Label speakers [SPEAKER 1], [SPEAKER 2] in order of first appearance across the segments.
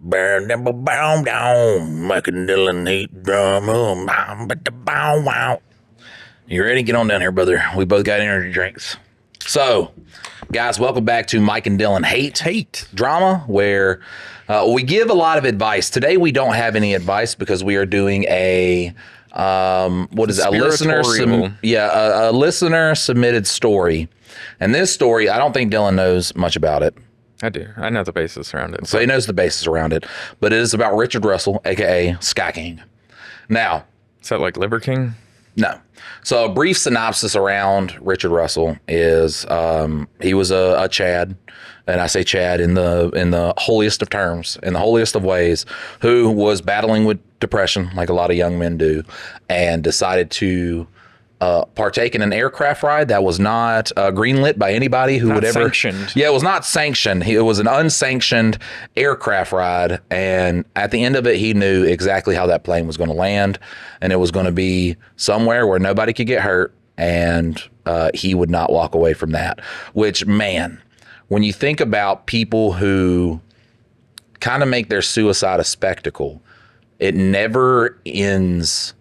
[SPEAKER 1] Michael Dillon heat drum. Wow. You ready? Get on down here, brother. We both got energy drinks. So, guys, welcome back to Mike and Dylan Hate Drama, where we give a lot of advice. Today, we don't have any advice because we are doing a listener submitted story. And this story, I don't think Dylan knows much about it.
[SPEAKER 2] I do. I know the basis around it.
[SPEAKER 1] So he knows the basis around it, but it is about Richard Russell, aka Sky King. Now,
[SPEAKER 2] is that like Liver King?
[SPEAKER 1] No. So a brief synopsis around Richard Russell is he was a Chad, and I say Chad in the holiest of terms, in the holiest of ways, who was battling with depression like a lot of young men do, and decided to partake in an aircraft ride that was not greenlit by anybody who
[SPEAKER 2] not
[SPEAKER 1] would ever
[SPEAKER 2] sanctioned.
[SPEAKER 1] Yeah, it was not sanctioned. It was an unsanctioned aircraft ride, and at the end of it, he knew exactly how that plane was going to land, and it was going to be somewhere where nobody could get hurt, and he would not walk away from that. Which, man, when you think about people who kind of make their suicide a spectacle, it never ends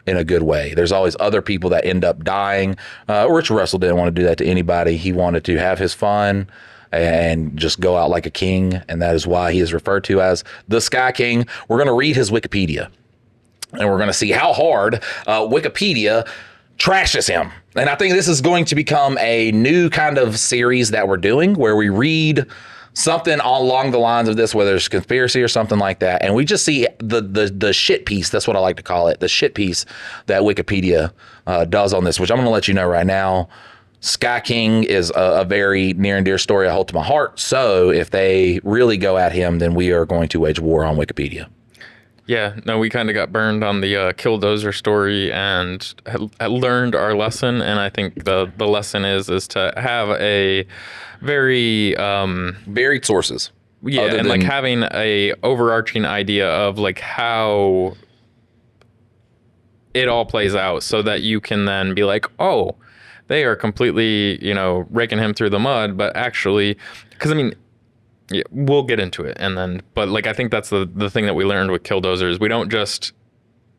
[SPEAKER 1] in a good way. There's always other people that end up dying. Richard Russell didn't want to do that to anybody. He wanted to have his fun and just go out like a king, and that is why he is referred to as the Sky King. We're going to read his Wikipedia, and we're going to see how hard Wikipedia trashes him. And I think this is going to become a new kind of series that we're doing, where we read something along the lines of this, whether it's conspiracy or something like that, and we just see the shit piece. That's what I like to call it, the shit piece that Wikipedia does on this, which I'm going to let you know right now. Sky King is a very near and dear story I hold to my heart, so if they really go at him, then we are going to wage war on Wikipedia.
[SPEAKER 2] Yeah, no, we kind of got burned on the Killdozer story and had learned our lesson, and I think the lesson is to have a very
[SPEAKER 1] varied sources.
[SPEAKER 2] Yeah, and like having a overarching idea of like how it all plays out, so that you can then be like, oh, they are completely, raking him through the mud, but actually, because I mean, yeah, we'll get into it, but like I think that's the thing that we learned with Killdozers. We don't just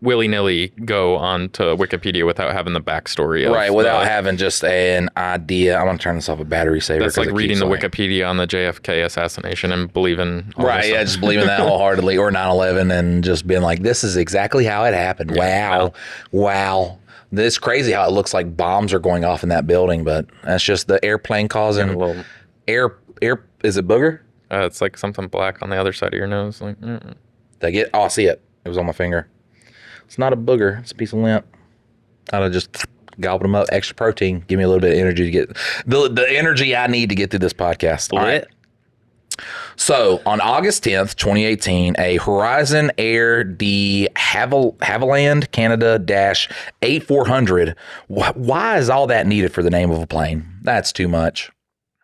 [SPEAKER 2] willy-nilly go onto Wikipedia without having the backstory.
[SPEAKER 1] Right, without having just an idea. I'm going to turn this off a battery saver.
[SPEAKER 2] That's like reading the Wikipedia on the JFK assassination and believing all
[SPEAKER 1] right, yeah, just believing that wholeheartedly, or 9/11, and just being like, this is exactly how it happened. Yeah. Wow. It's crazy how it looks like bombs are going off in that building, but that's just the airplane causing air. Is it booger?
[SPEAKER 2] It's like something black on the other side of your nose. Like,
[SPEAKER 1] Did I get? Oh, I see it. It was on my finger. It's not a booger. It's a piece of lint. I'd have just gobbled them up. Extra protein. Give me a little bit of energy to get the energy I need to get through this podcast. All right. So on August 10th, 2018, a Horizon Air de Havilland Canada -8400. Why is all that needed for the name of a plane? That's too much.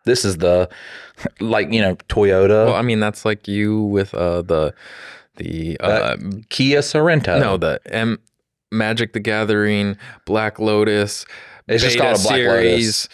[SPEAKER 1] This is the, Toyota.
[SPEAKER 2] Well, I mean, that's like you with the
[SPEAKER 1] Kia Sorento.
[SPEAKER 2] No, the Magic the Gathering, Black Lotus.
[SPEAKER 1] It's just called a Black Lotus.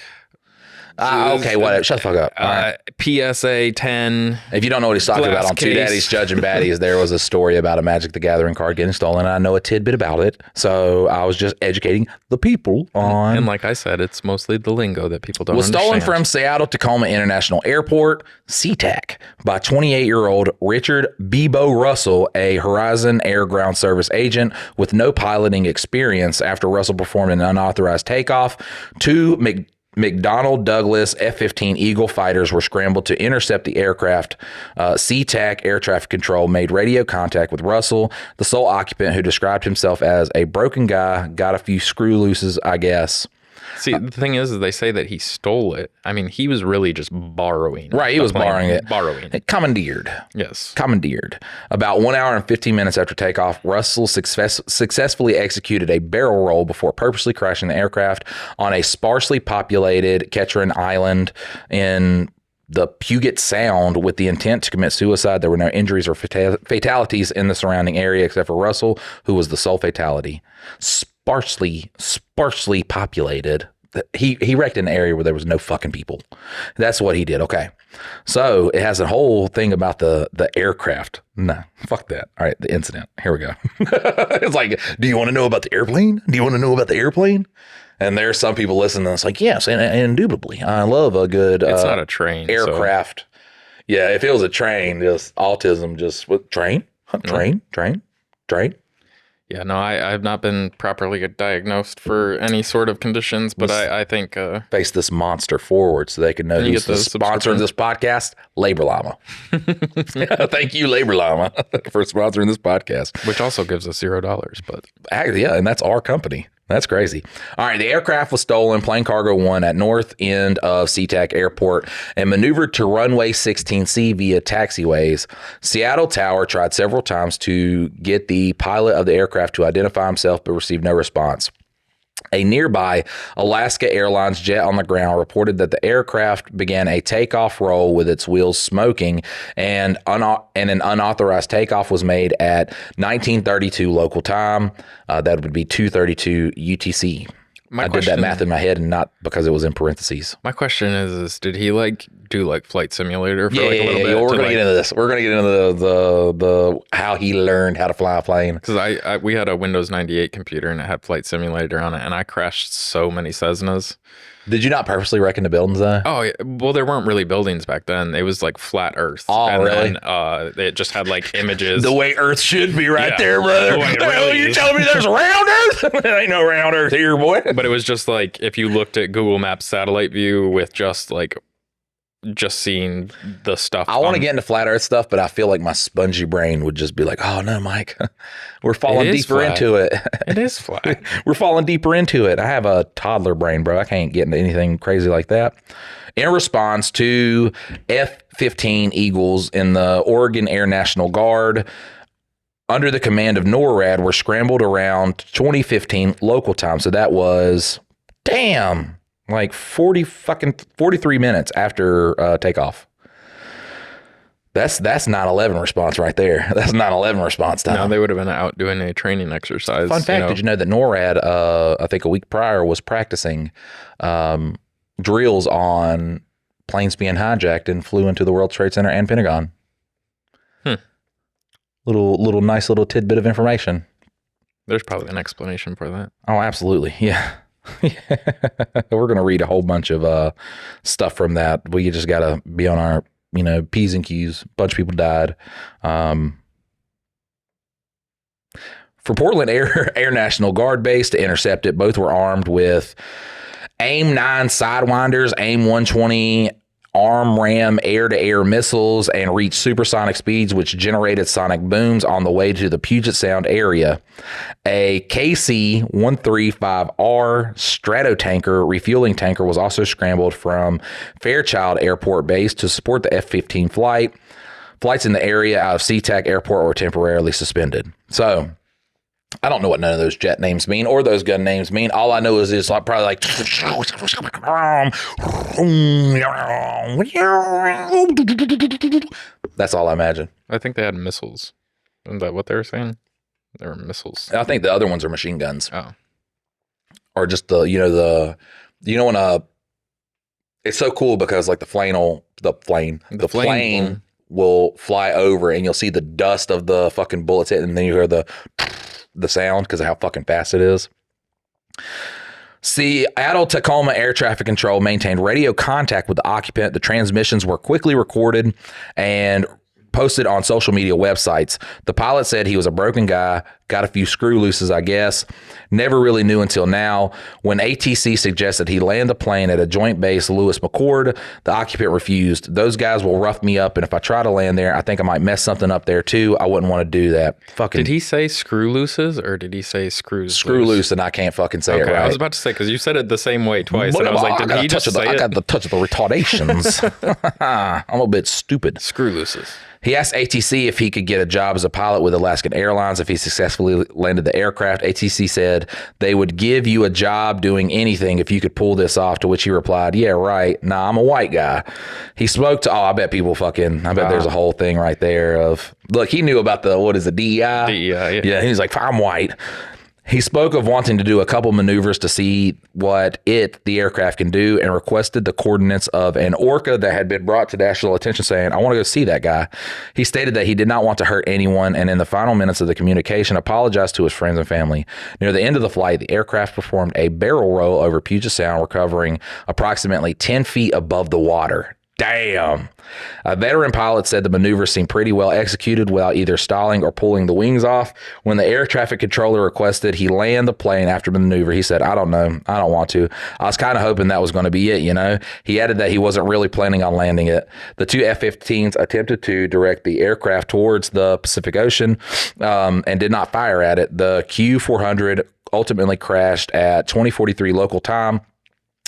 [SPEAKER 1] Okay, whatever. Shut the fuck up. Right.
[SPEAKER 2] PSA 10.
[SPEAKER 1] If you don't know what he's talking about, on Two Daddies Judging Baddies, there was a story about a Magic the Gathering card getting stolen. I know a tidbit about it, so I was just educating the people on.
[SPEAKER 2] And like I said, it's mostly the lingo that people don't understand.
[SPEAKER 1] Was stolen from Seattle-Tacoma International Airport, SeaTac, by 28-year-old Richard Bebo Russell, a Horizon Air Ground Service agent with no piloting experience. After Russell performed an unauthorized takeoff, two McDonnell Douglas F-15 Eagle fighters were scrambled to intercept the aircraft. SeaTac Air Traffic Control made radio contact with Russell, the sole occupant, who described himself as a broken guy, got a few screw looses, I guess.
[SPEAKER 2] See, the thing is they say that he stole it. I mean, he was really just borrowing.
[SPEAKER 1] Right, he was borrowing it. Commandeered.
[SPEAKER 2] Yes.
[SPEAKER 1] Commandeered. About 1 hour and 15 minutes after takeoff, Russell successfully executed a barrel roll before purposely crashing the aircraft on a sparsely populated Ketchikan Island in the Puget Sound with the intent to commit suicide. There were no injuries or fatalities in the surrounding area except for Russell, who was the sole fatality. Sparsely populated he wrecked in an area where there was no fucking people. That's what he did. Okay. So it has a whole thing about the aircraft. No, fuck that. All right. The incident. Here we go. It's like, do you want to know about the airplane? Do you want to know about the airplane? And there's some people listening and it's like, yes, and indubitably. I love a good
[SPEAKER 2] it's not a train
[SPEAKER 1] aircraft. So. Yeah, if it was a train, just autism, just what train? Train.
[SPEAKER 2] Yeah, no, I have not been properly diagnosed for any sort of conditions, but I think...
[SPEAKER 1] face this monster forward so they can know who's the sponsor of this podcast, Labor Llama. Thank you, Labor Llama, for sponsoring this podcast.
[SPEAKER 2] Which also gives us $0, but...
[SPEAKER 1] Yeah, and that's our company. That's crazy. All right, the aircraft was stolen, plane cargo 1 at north end of SeaTac Airport and maneuvered to runway 16C via taxiways. Seattle Tower tried several times to get the pilot of the aircraft to identify himself, but received no response. A nearby Alaska Airlines jet on the ground reported that the aircraft began a takeoff roll with its wheels smoking, and an unauthorized takeoff was made at 1932 local time. That would be 2:32 UTC. I did that math in my head and not because it was in parentheses.
[SPEAKER 2] My question is did he do Flight Simulator for a little bit?
[SPEAKER 1] We're going to get into this. We're going to get into the how he learned how to fly a plane.
[SPEAKER 2] Because we had a Windows 98 computer and it had Flight Simulator on it, and I crashed so many Cessnas.
[SPEAKER 1] Did you not purposely wreck into buildings though?
[SPEAKER 2] Oh, yeah. Well, there weren't really buildings back then. It was flat Earth.
[SPEAKER 1] Oh,
[SPEAKER 2] and
[SPEAKER 1] really?
[SPEAKER 2] Then, it just had images.
[SPEAKER 1] The way Earth should be there, brother. Really you telling me there's round Earth? There ain't no round Earth here, boy.
[SPEAKER 2] But it was just if you looked at Google Maps satellite view with just seeing the stuff.
[SPEAKER 1] I want to get into flat Earth stuff, but I feel like my spongy brain would just be like, oh no, Mike, we're falling deeper into it.
[SPEAKER 2] It is flat.
[SPEAKER 1] We're falling deeper into it. I have a toddler brain, bro. I can't get into anything crazy like that. In response to F-15 Eagles in the Oregon Air National Guard, under the command of NORAD, were scrambled around 2015 local time. So that was, 43 minutes after takeoff. That's 9/11 response right there. That's 9/11 response time.
[SPEAKER 2] No, they would have been out doing a training exercise.
[SPEAKER 1] Fun fact, did you know that NORAD, I think a week prior, was practicing drills on planes being hijacked and flew into the World Trade Center and Pentagon? Nice little tidbit of information.
[SPEAKER 2] There's probably an explanation for that.
[SPEAKER 1] Oh, absolutely. Yeah. We're going to read a whole bunch of stuff from that. We just got to be on our, P's and Q's. A bunch of people died. For Portland Air National Guard Base to intercept it, both were armed with AIM-9 Sidewinders, AIM-120 arm ram air-to-air missiles, and reached supersonic speeds which generated sonic booms on the way to the Puget Sound area. A KC-135R Stratotanker refueling tanker was also scrambled from Fairchild Airport Base to support the F-15 flight. Flights in the area out of SeaTac Airport were temporarily suspended. So I don't know what none of those jet names mean or those gun names mean. All I know is it's probably that's all I imagine.
[SPEAKER 2] I think they had missiles. Isn't that what they were saying? They were missiles.
[SPEAKER 1] I think the other ones are machine guns.
[SPEAKER 2] Oh.
[SPEAKER 1] Or just when it's so cool because the plane will fly over and you'll see the dust of the fucking bullets hit, and then you hear the sound because of how fucking fast it is. Seattle-Tacoma Air Traffic Control maintained radio contact with the occupant. The transmissions were quickly recorded and posted on social media websites. The pilot said he was a broken guy, got a few screw looses, I guess. Never really knew until now. When ATC suggested he land the plane at a joint base, Lewis McCord, the occupant refused. Those guys will rough me up, and if I try to land there, I think I might mess something up there too. I wouldn't want to do that.
[SPEAKER 2] Did he say screw looses or did he say screws?
[SPEAKER 1] Screw loose, and I can't fucking say it right.
[SPEAKER 2] I was about to say, because you said it the same way twice, and I was like, did he just say it?
[SPEAKER 1] I got the touch of the retardations. I'm a bit stupid.
[SPEAKER 2] Screw looses.
[SPEAKER 1] He asked ATC if he could get a job as a pilot with Alaskan Airlines if he successfully landed the aircraft. ATC said they would give you a job doing anything if you could pull this off, to which he replied, yeah, right. Nah, I'm a white guy. He spoke to, I bet there's a whole thing right there of, look, he knew about DEI?
[SPEAKER 2] DEI, yeah.
[SPEAKER 1] Yeah, he was like, I'm white. He spoke of wanting to do a couple maneuvers to see what the aircraft can do, and requested the coordinates of an orca that had been brought to national attention, saying, I want to go see that guy. He stated that he did not want to hurt anyone, and in the final minutes of the communication, apologized to his friends and family. Near the end of the flight, the aircraft performed a barrel roll over Puget Sound, recovering approximately 10 feet above the water. Damn. A veteran pilot said the maneuver seemed pretty well executed without either stalling or pulling the wings off. When the air traffic controller requested he land the plane after the maneuver, he said, I don't know. I don't want to. I was kind of hoping that was going to be it, you know? He added that he wasn't really planning on landing it. The two F-15s attempted to direct the aircraft towards the Pacific Ocean and did not fire at it. The Q-400 ultimately crashed at 20:43 local time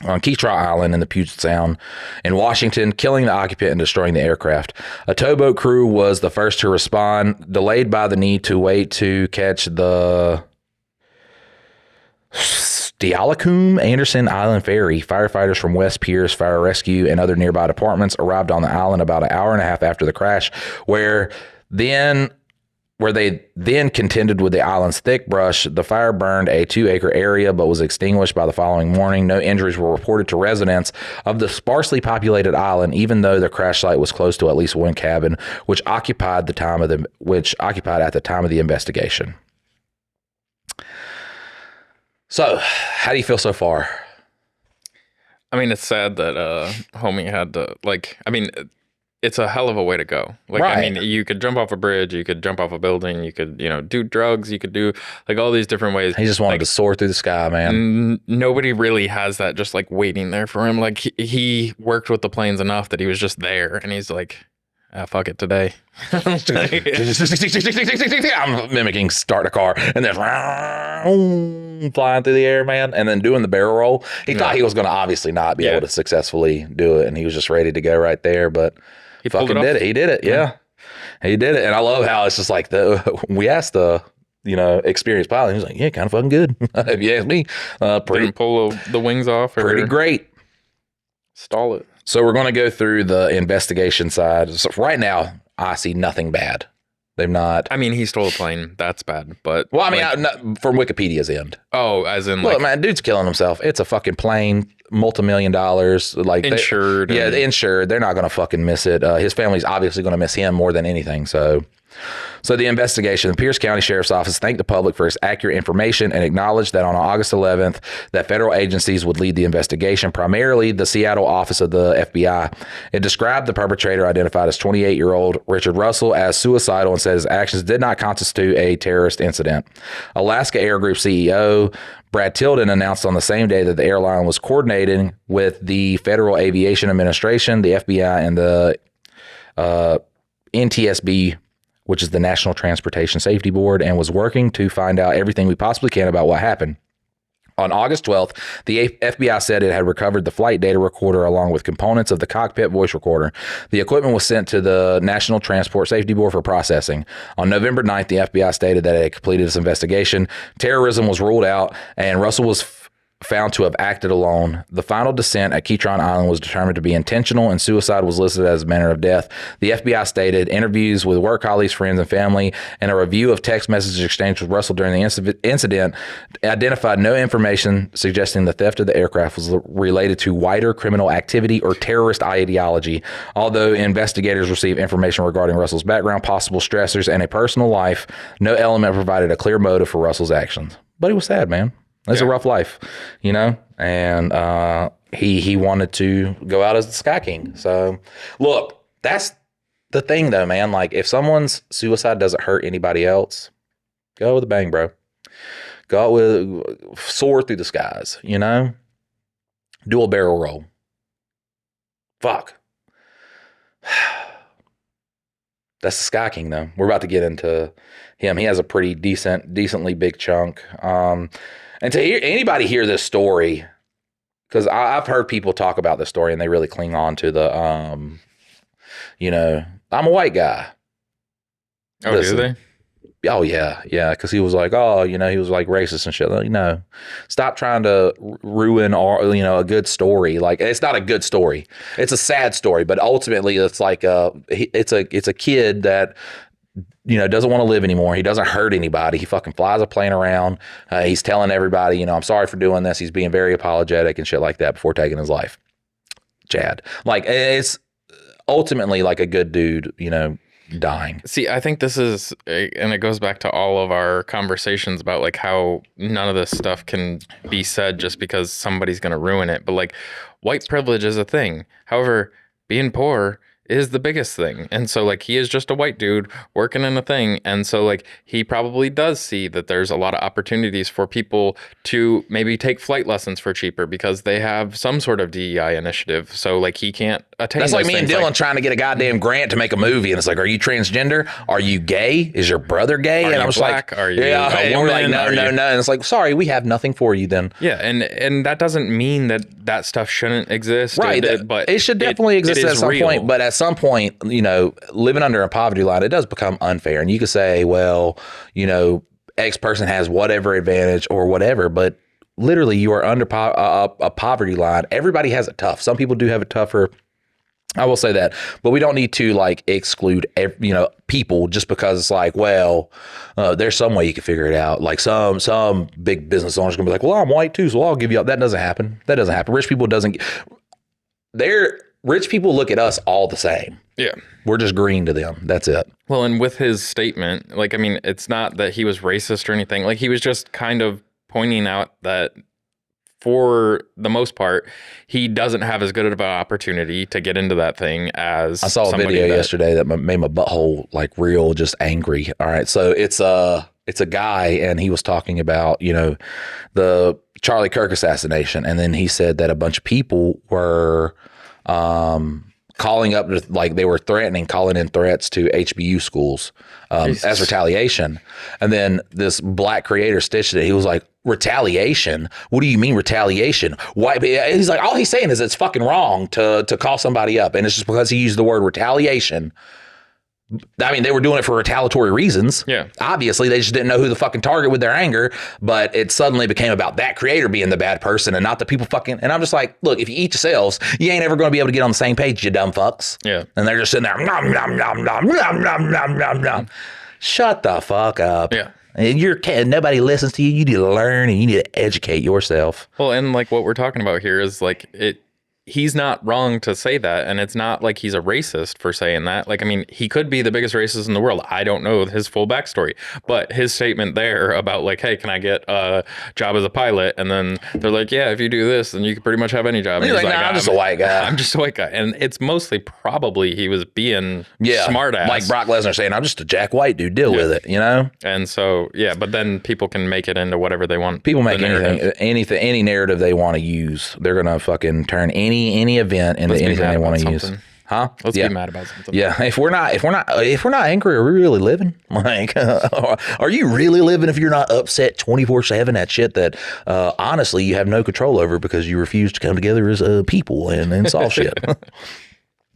[SPEAKER 1] on Keetraw Island in the Puget Sound in Washington, killing the occupant and destroying the aircraft. A towboat crew was the first to respond, delayed by the need to wait to catch the Seattle-Tacoma Anderson Island ferry. Firefighters from West Pierce Fire Rescue and other nearby departments arrived on the island about an hour and a half after the crash, where they then contended with the island's thick brush. The fire burned a 2-acre area but was extinguished by the following morning. No injuries were reported to residents of the sparsely populated island, even though the crash site was close to at least one cabin, which occupied at the time of the investigation. So, how do you feel so far?
[SPEAKER 2] I mean, it's sad that homie had to, it's a hell of a way to go.
[SPEAKER 1] Right.
[SPEAKER 2] I mean, you could jump off a bridge, you could jump off a building, you could, do drugs, you could do all these different ways.
[SPEAKER 1] He just wanted to soar through the sky, man.
[SPEAKER 2] Nobody really has that just waiting there for him. He worked with the planes enough that he was just there, and he's like, fuck it today.
[SPEAKER 1] I'm mimicking start a car and then flying through the air, man, and then doing the barrel roll. He thought he was going to obviously not be able to successfully do it, and he was just ready to go right there, but he fucking did it. He did it. Yeah. He did it. And I love how it's just we asked the experienced pilot. He was like, yeah, kind of fucking good. If you ask me,
[SPEAKER 2] didn't pull the wings off.
[SPEAKER 1] Pretty great.
[SPEAKER 2] Stall it.
[SPEAKER 1] So we're going to go through the investigation side. So right now, I see nothing bad. They've not.
[SPEAKER 2] I mean, he stole a plane. That's bad. But
[SPEAKER 1] from Wikipedia's end.
[SPEAKER 2] Oh, as in
[SPEAKER 1] look, man, dude's killing himself. It's a fucking plane, multi-million dollars,
[SPEAKER 2] insured.
[SPEAKER 1] Insured. They're not going to fucking miss it. His family's obviously going to miss him more than anything. So the investigation, the Pierce County Sheriff's Office thanked the public for its accurate information and acknowledged that on August 11th, that federal agencies would lead the investigation, primarily the Seattle office of the FBI. It described the perpetrator, identified as 28-year-old Richard Russell, as suicidal and said his actions did not constitute a terrorist incident. Alaska Air Group CEO Brad Tilden announced on the same day that the airline was coordinating with the Federal Aviation Administration, the FBI, and the NTSB, which is the National Transportation Safety Board, and was working to find out everything we possibly can about what happened. On August 12th, the FBI said it had recovered the flight data recorder along with components of the cockpit voice recorder. The equipment was sent to the National Transport Safety Board for processing. On November 9th, the FBI stated that it had completed its investigation. Terrorism was ruled out, and Russell was found to have acted alone. The final descent at Keetraw Island was determined to be intentional, and suicide was listed as a manner of death. The FBI stated interviews with work colleagues, friends, and family, and a review of text messages exchanged with Russell during the incident identified no information suggesting the theft of the aircraft was related to wider criminal activity or terrorist ideology. Although investigators received information regarding Russell's background, possible stressors, and a personal life, no element provided a clear motive for Russell's actions. But he was sad, man. It's a rough life, and he wanted to go out as the Sky King. So, look, that's the thing, though, man. If someone's suicide doesn't hurt anybody else, go with a bang, bro. Go out with soar through the skies, do a barrel roll. Fuck. That's the Sky King, though. We're about to get into him. He has a pretty decently big chunk. And to hear anybody hear this story, because I've heard people talk about this story and they really cling on to the, I'm a white guy.
[SPEAKER 2] Oh, listen, do they?
[SPEAKER 1] Oh, yeah. Yeah. Because he was like, he was racist and shit. Stop trying to ruin a good story. It's not a good story. It's a sad story, but ultimately it's it's a kid that doesn't want to live anymore. He doesn't hurt anybody. He fucking flies a plane around. He's telling everybody, I'm sorry for doing this. He's being very apologetic and shit like that before taking his life. Chad. Like, it's ultimately like a good dude, dying.
[SPEAKER 2] See, I think this is, and it goes back to all of our conversations about like how none of this stuff can be said just because somebody's going to ruin it. But like, white privilege is a thing. However, being poor is the biggest thing. And so like he is just a white dude working in a thing. And so like he probably does see that there's a lot of opportunities for people to maybe take flight lessons for cheaper because they have some sort of DEI initiative. So like he can't attain.
[SPEAKER 1] That's like me and Dylan trying to get a goddamn grant to make a movie. And it's like, are you transgender? Are you gay? Is your brother gay? And I was
[SPEAKER 2] black?
[SPEAKER 1] like,
[SPEAKER 2] are you
[SPEAKER 1] and we're like, no. And it's like, sorry, we have nothing for you then.
[SPEAKER 2] Yeah. And that doesn't mean that stuff shouldn't exist.
[SPEAKER 1] Right.
[SPEAKER 2] But
[SPEAKER 1] it should definitely exist at some point. But at some point, living under a poverty line, it does become unfair. And you could say, well, X person has whatever advantage or whatever, but literally you are under a poverty line. Everybody has it tough. Some people do have it tougher. I will say that, but we don't need to like exclude, people just because it's like, well, there's some way you can figure it out. Like some big business owners gonna be like, well, I'm white too, so I'll give you up. That doesn't happen. Rich people look at us all the same.
[SPEAKER 2] Yeah.
[SPEAKER 1] We're just green to them. That's it.
[SPEAKER 2] Well, and with his statement, like, I mean, it's not that he was racist or anything. Like, he was just kind of pointing out that for the most part, he doesn't have as good of an opportunity to get into that thing as
[SPEAKER 1] I saw a video yesterday that made my butthole like real just angry. All right. So it's a guy and he was talking about, the Charlie Kirk assassination. And then he said that a bunch of people were calling up, like they were calling in threats to HBU schools as retaliation. And then this black creator stitched it. He was like, retaliation? What do you mean retaliation? Why? He's like, all he's saying is it's fucking wrong to call somebody up. And it's just because he used the word retaliation. I mean, they were doing it for retaliatory reasons.
[SPEAKER 2] Yeah.
[SPEAKER 1] Obviously, they just didn't know who the fucking target with their anger, but it suddenly became about that creator being the bad person and not the people fucking. And I'm just like, look, if you eat yourselves, you ain't ever going to be able to get on the same page, you dumb fucks.
[SPEAKER 2] Yeah.
[SPEAKER 1] And they're just sitting there, nom, nom, nom, nom, nom, nom, nom, nom, nom. Shut the fuck up.
[SPEAKER 2] Yeah.
[SPEAKER 1] And nobody listens to you. You need to learn and you need to educate yourself.
[SPEAKER 2] Well, and like what we're talking about here is like he's not wrong to say that, and it's not like he's a racist for saying that. Like, I mean, he could be the biggest racist in the world. I don't know his full backstory, but his statement there about like, hey, can I get a job as a pilot? And then they're like, yeah, if you do this, then you can pretty much have any job. And
[SPEAKER 1] he's like, nah, I'm just a white guy.
[SPEAKER 2] I'm just a white guy. And it's mostly probably he was being smart ass.
[SPEAKER 1] Like Brock Lesnar saying, I'm just a Jack White dude, deal with it,
[SPEAKER 2] And so, yeah, but then people can make it into whatever they want.
[SPEAKER 1] People make any narrative they want to use. They're going to fucking turn any event into anything they want to use. Huh?
[SPEAKER 2] Let's be mad about something.
[SPEAKER 1] Yeah. If we're not angry, are we really living? Like, are you really living if you're not upset 24/7 at shit that honestly you have no control over because you refuse to come together as people and solve shit?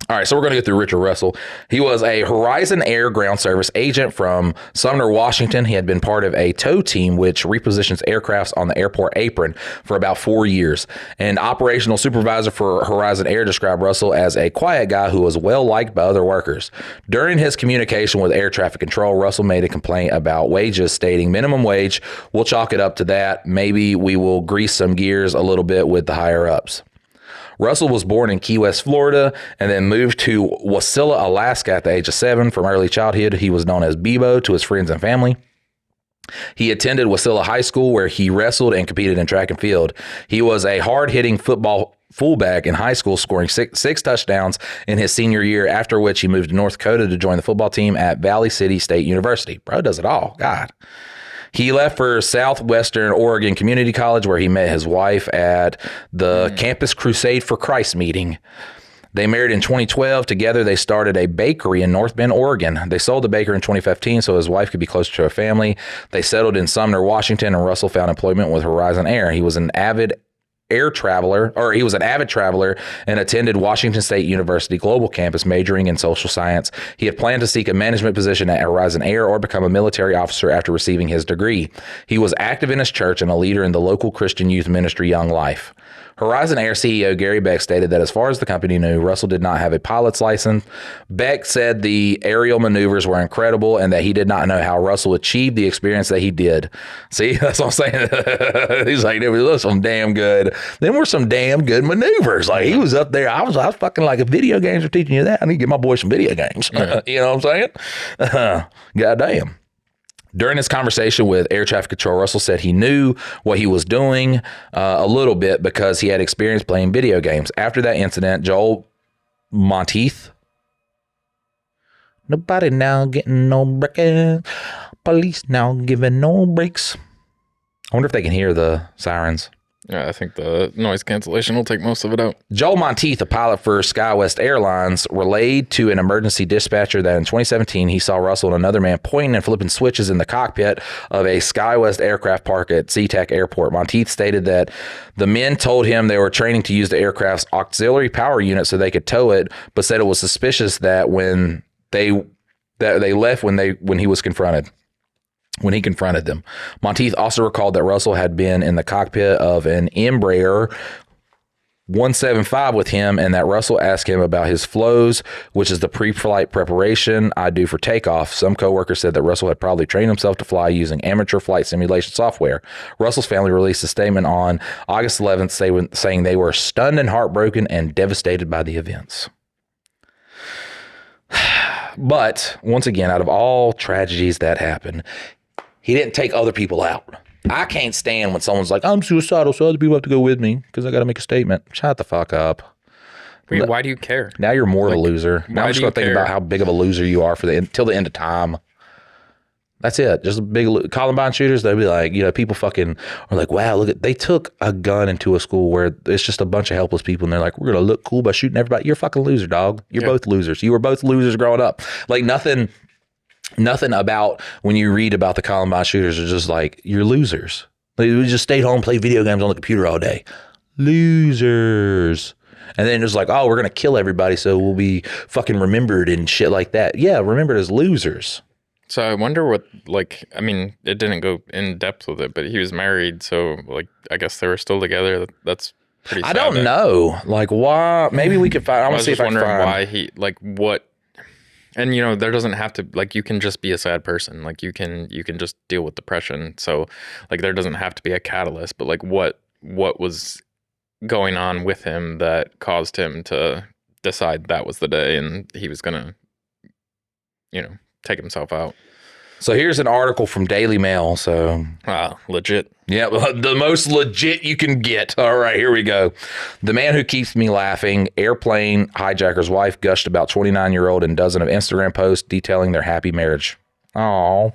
[SPEAKER 1] All right, so we're going to get through Richard Russell. He was a Horizon Air Ground Service agent from Sumner, Washington. He had been part of a tow team which repositions aircrafts on the airport apron for about 4 years. An operational supervisor for Horizon Air described Russell as a quiet guy who was well liked by other workers. During his communication with air traffic control, Russell made a complaint about wages, stating, minimum wage, we'll chalk it up to that. Maybe we will grease some gears a little bit with the higher ups. Russell was born in Key West, Florida, and then moved to Wasilla, Alaska at the age of 7. From early childhood, he was known as Bebo to his friends and family. He attended Wasilla High School, where he wrestled and competed in track and field. He was a hard-hitting football fullback in high school, scoring six touchdowns in his senior year, after which he moved to North Dakota to join the football team at Valley City State University. Bro does it all. God. He left for Southwestern Oregon Community College, where he met his wife at the Campus Crusade for Christ meeting. They married in 2012. Together, they started a bakery in North Bend, Oregon. They sold the bakery in 2015 so his wife could be closer to her family. They settled in Sumner, Washington, and Russell found employment with Horizon Air. He was an avid traveler and attended Washington State University Global Campus, majoring in social science. He had planned to seek a management position at Horizon Air or become a military officer after receiving his degree. He was active in his church and a leader in the local Christian youth ministry, Young Life. Horizon Air CEO Gary Beck stated that as far as the company knew, Russell did not have a pilot's license. Beck said the aerial maneuvers were incredible and that he did not know how Russell achieved the experience that he did. See, that's what I'm saying. He's like, there was some damn good. Then were some damn good maneuvers. Like he was up there. I was fucking like, if video games are teaching you that, I need to get my boy some video games. You know what I'm saying? Goddamn. During his conversation with air traffic control, Russell said he knew what he was doing a little bit because he had experience playing video games. After that incident, Joel Monteith, nobody now getting no break. Police now giving no breaks. I wonder if they can hear the sirens.
[SPEAKER 2] Yeah, I think the noise cancellation will take most of it out.
[SPEAKER 1] Joel Monteith, a pilot for SkyWest Airlines, relayed to an emergency dispatcher that in 2017 he saw Russell and another man pointing and flipping switches in the cockpit of a SkyWest aircraft park at Seattle-Tacoma Airport. Monteith stated that the men told him they were training to use the aircraft's auxiliary power unit so they could tow it, but said it was suspicious that when they left when he was confronted. When he confronted them. Monteith also recalled that Russell had been in the cockpit of an Embraer 175 with him and that Russell asked him about his flows, which is the pre-flight preparation I do for takeoff. Some coworkers said that Russell had probably trained himself to fly using amateur flight simulation software. Russell's family released a statement on August 11th saying they were stunned and heartbroken and devastated by the events. But once again, out of all tragedies that happen, he didn't take other people out. I can't stand when someone's like, I'm suicidal, so other people have to go with me because I got to make a statement. Shut the fuck up.
[SPEAKER 2] Wait, why do you care?
[SPEAKER 1] Now you're more of a loser. Now I'm just going to think about how big of a loser you are till the end of time. That's it. Just a big Columbine shooters. They'll be like, people fucking are like, wow, look they took a gun into a school where it's just a bunch of helpless people. And they're like, we're going to look cool by shooting everybody. You're a fucking loser, dog. You're both losers. You were both losers growing up. Like nothing about when you read about the Columbine shooters are just like, you're losers. Like, we just stayed home, played video games on the computer all day. Losers. And then it was like, oh, we're going to kill everybody so we'll be fucking remembered and shit like that. Yeah, remembered as losers.
[SPEAKER 2] So I wonder what, it didn't go in depth with it, but he was married. So, I guess they were still together. That's pretty sad.
[SPEAKER 1] I don't know. Like, why? Maybe we could find. I want to see if I can find.
[SPEAKER 2] Why he, what. And, there doesn't have to, you can just be a sad person. You can just deal with depression. So, there doesn't have to be a catalyst. But, what was going on with him that caused him to decide that was the day and he was going to, take himself out.
[SPEAKER 1] So here's an article from Daily Mail. So
[SPEAKER 2] legit.
[SPEAKER 1] Yeah, the most legit you can get. All right, here we go. The man who keeps me laughing, airplane hijacker's wife gushed about 29-year-old in dozen of Instagram posts detailing their happy marriage. Oh.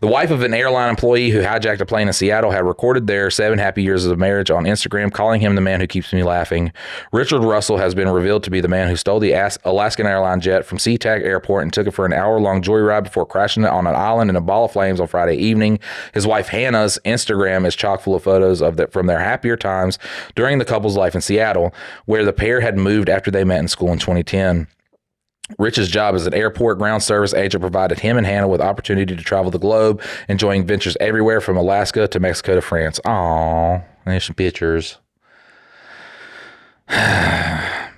[SPEAKER 1] The wife of an airline employee who hijacked a plane in Seattle had recorded their 7 happy years of marriage on Instagram, calling him the man who keeps me laughing. Richard Russell has been revealed to be the man who stole the Alaskan airline jet from Seattle Airport and took it for an hour-long joyride before crashing it on an island in a ball of flames on Friday evening. His wife Hannah's Instagram is chock full of photos from their happier times during the couple's life in Seattle, where the pair had moved after they met in school in 2010. Rich's job as an airport ground service agent provided him and Hannah with opportunity to travel the globe, enjoying ventures everywhere from Alaska to Mexico to France. Aww, there's some pictures.
[SPEAKER 2] And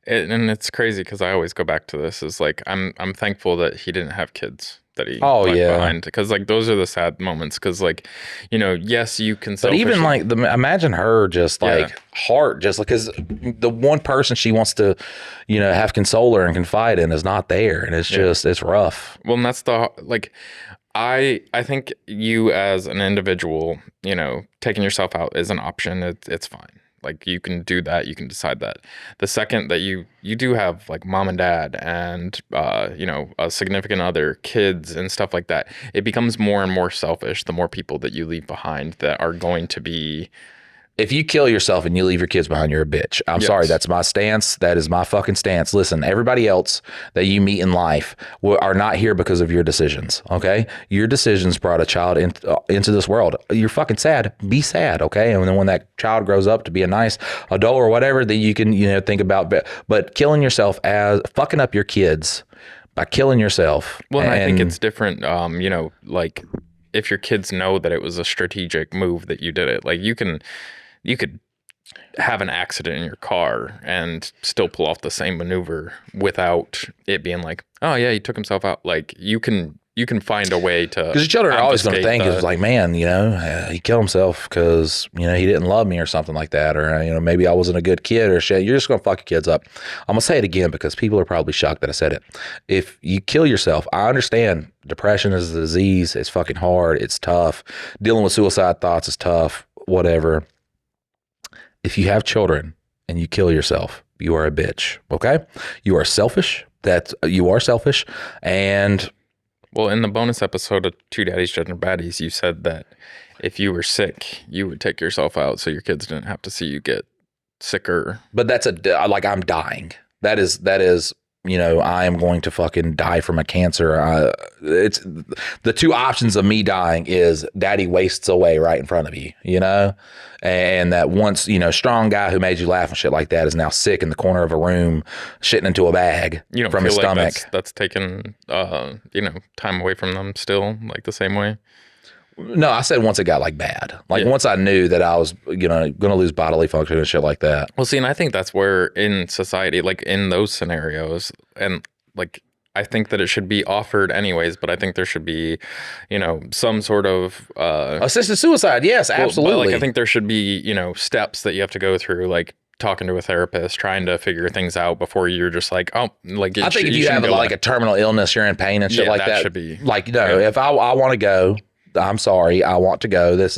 [SPEAKER 2] it's crazy because I always go back to this. Is I'm thankful that he didn't have kids that he behind, because those are the sad moments. Because yes, you can.
[SPEAKER 1] But even imagine her just heart, just because the one person she wants to, have console her and confide in is not there, and it's just it's rough.
[SPEAKER 2] Well, and that's I think you as an individual, taking yourself out is an option. It's fine. You can do that. You can decide that. The second that you do have mom and dad and, a significant other, kids and stuff like that, it becomes more and more selfish the more people that you leave behind that are going to be.
[SPEAKER 1] If you kill yourself and you leave your kids behind, you're a bitch. I'm sorry. That's my stance. That is my fucking stance. Listen, everybody else that you meet in life are not here because of your decisions. Okay. Your decisions brought a child into this world. You're fucking sad. Be sad. Okay. And then when that child grows up to be a nice adult or whatever, then you can, think about, but killing yourself as fucking up your kids by killing yourself.
[SPEAKER 2] Well, and I think it's different. If your kids know that it was a strategic move that you did it, you can, you could have an accident in your car and still pull off the same maneuver without it being like, oh yeah, he took himself out. Like you can find a way to,
[SPEAKER 1] because your children are always going to think it's like, man, he killed himself because he didn't love me or something like that, or maybe I wasn't a good kid or shit. You're just going to fuck your kids up. I'm gonna say it again because people are probably shocked that I said it. If you kill yourself, I understand depression is a disease. It's fucking hard. It's tough. Dealing with suicide thoughts is tough. Whatever. If you have children and you kill yourself, you are a bitch. Okay, you are selfish. You are selfish, and.
[SPEAKER 2] Well, in the bonus episode of Two Daddies Judging Baddies, you said that if you were sick, you would take yourself out so your kids didn't have to see you get sicker.
[SPEAKER 1] But that's I'm dying. That is, I am going to fucking die from a cancer. It's the two options of me dying is daddy wastes away right in front of you, and that once, strong guy who made you laugh and shit like that is now sick in the corner of a room, shitting into a bag from his stomach.
[SPEAKER 2] That's taking, time away from them still, like the same way.
[SPEAKER 1] No, I said once it got like bad, once I knew that I was, going to lose bodily function and shit like that.
[SPEAKER 2] Well, see, and I think that's where in society, like in those scenarios, and like, I think that it should be offered anyways, but I think there should be, some sort of
[SPEAKER 1] assisted suicide. Yes, absolutely.
[SPEAKER 2] But, I think there should be, steps that you have to go through, like talking to a therapist, trying to figure things out before you're just like, oh, like.
[SPEAKER 1] I think if you have a terminal illness, you're in pain and shit like that.
[SPEAKER 2] Should be
[SPEAKER 1] if I want to go. I'm sorry. I want to go.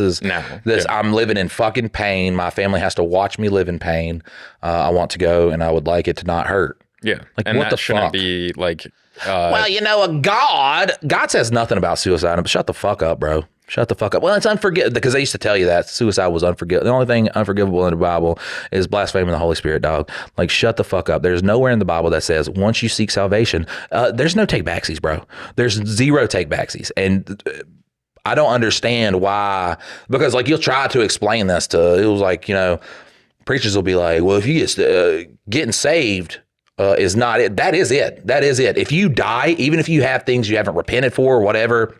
[SPEAKER 1] I'm living in fucking pain. My family has to watch me live in pain. I want to go, and I would like it to not hurt.
[SPEAKER 2] Yeah. Like, and what that shouldn't be like.
[SPEAKER 1] God says nothing about suicide. But shut the fuck up, bro. Shut the fuck up. Well, it's unforgivable because they used to tell you that suicide was unforgivable. The only thing unforgivable in the Bible is blaspheming the Holy Spirit, dog. Like, shut the fuck up. There's nowhere in the Bible that says once you seek salvation, there's no take backsies, bro. There's zero take backsies. And I don't understand why, because you'll try to explain this to, it was preachers will be like, well, if you getting saved is not it. That is it. That is it. If you die, even if you have things you haven't repented for or whatever,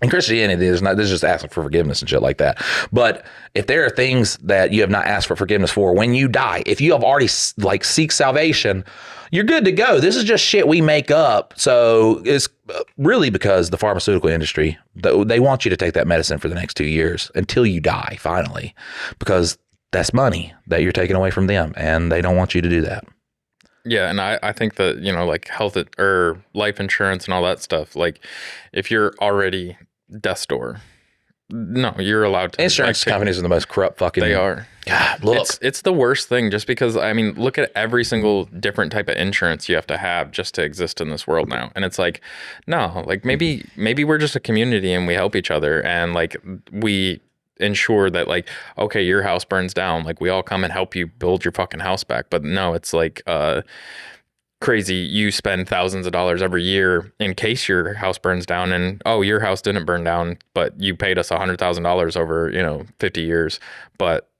[SPEAKER 1] in Christianity, there's just asking for forgiveness and shit like that. But if there are things that you have not asked for forgiveness for, when you die, if you have already seek salvation, you're good to go. This is just shit we make up. So it's really because the pharmaceutical industry, they want you to take that medicine for the next 2 years until you die, finally, because that's money that you're taking away from them, and they don't want you to do that.
[SPEAKER 2] Yeah, and I think that, health or life insurance and all that stuff, if you're already death's door, no, you're allowed to.
[SPEAKER 1] Insurance companies are the most corrupt fucking.
[SPEAKER 2] They are.
[SPEAKER 1] God, look.
[SPEAKER 2] It's the worst thing just because, look at every single different type of insurance you have to have just to exist in this world now. And it's like, no, maybe we're just a community and we help each other and we ensure that okay, your house burns down. We all come and help you build your fucking house back. But no, it's crazy. You spend thousands of dollars every year in case your house burns down, and your house didn't burn down, but you paid us $100,000 over 50 years, but